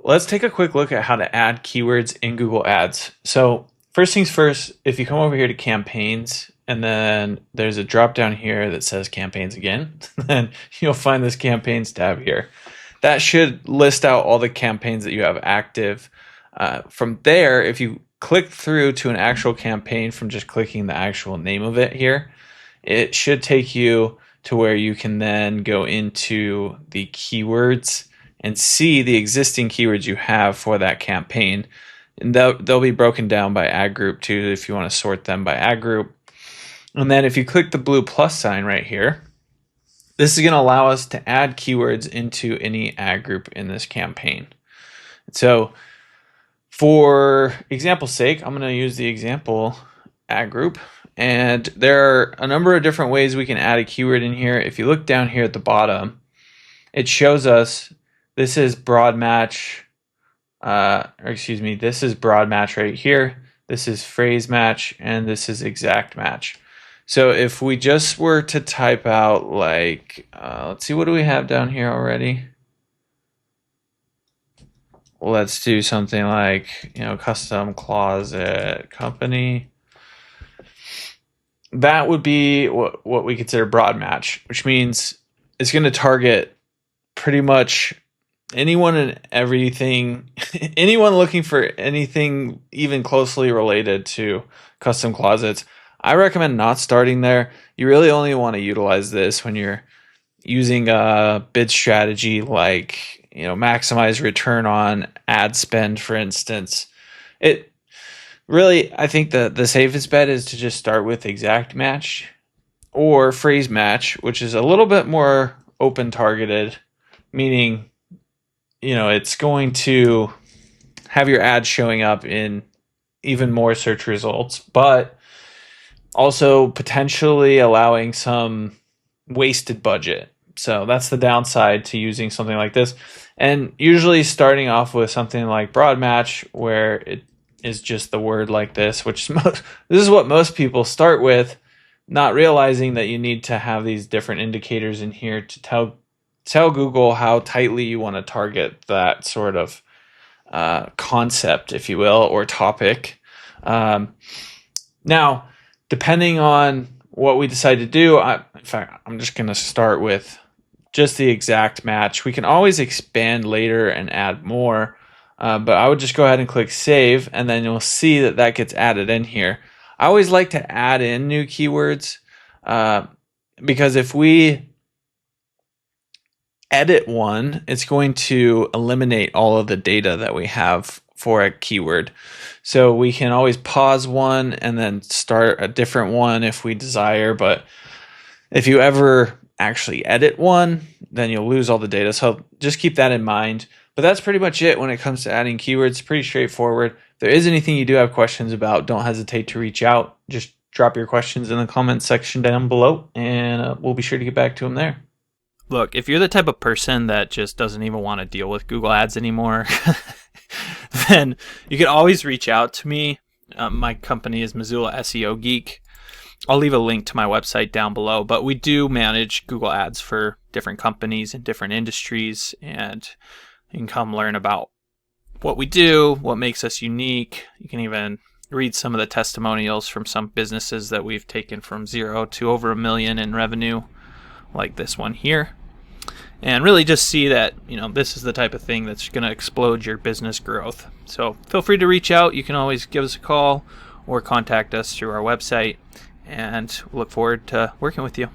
let's take a quick look at how to add keywords in Google Ads. So first things first, if you come over here to campaigns, and then there's a drop down here that says campaigns again, then you'll find this campaigns tab here. That should list out all the campaigns that you have active. From there, if you click through to an actual campaign from just clicking the actual name of it here, it should take you to where you can then go into the keywords and see the existing keywords you have for that campaign. And they'll be broken down by ad group too if you want to sort them by ad group. And then if you click the blue plus sign right here, this is going to allow us to add keywords into any ad group in this campaign. So for example's sake, I'm going to use the example ad group. And there are a number of different ways we can add a keyword in here. If you look down here at the bottom, it shows us this is broad match, this is broad match right here. This is phrase match, and this is exact match. So if we just were to type out like, let's see, what do we have down here already? Let's do something like, custom closet company. That would be what we consider broad match, which means it's going to target pretty much anyone and everything, anyone looking for anything even closely related to custom closets. I recommend not starting there. You really only want to utilize this when you're using a bid strategy like, maximize return on ad spend, for instance. Really, I think the safest bet is to just start with exact match or phrase match, which is a little bit more open targeted, meaning, it's going to have your ads showing up in even more search results, but also potentially allowing some wasted budget. So that's the downside to using something like this. And usually starting off with something like broad match, where it is just the word like this, which this is what most people start with, not realizing that you need to have these different indicators in here to tell Google how tightly you want to target that sort of concept, if you will, or topic. Now, depending on what we decide to do, in fact, I'm just going to start with just the exact match. We can always expand later and add more. But I would just go ahead and click save, and then you'll see that gets added in here. I always like to add in new keywords because if we edit one, it's going to eliminate all of the data that we have for a keyword. So we can always pause one and then start a different one if we desire. But if you ever actually edit one, then you'll lose all the data. So just keep that in mind. But that's pretty much it when it comes to adding keywords. Pretty straightforward. If there is anything you do have questions about, don't hesitate to reach out. Just drop your questions in the comments section down below, and we'll be sure to get back to them there. Look, if you're the type of person that just doesn't even want to deal with Google Ads anymore, then you can always reach out to me. My company is Missoula SEO Geek. I'll leave a link to my website down below, but we do manage Google Ads for different companies in different industries, and you can come learn about what we do, what makes us unique. You can even read some of the testimonials from some businesses that we've taken from 0 to over $1 million in revenue, like this one here. And really just see that, this is the type of thing that's going to explode your business growth. So feel free to reach out. You can always give us a call or contact us through our website, and we'll look forward to working with you.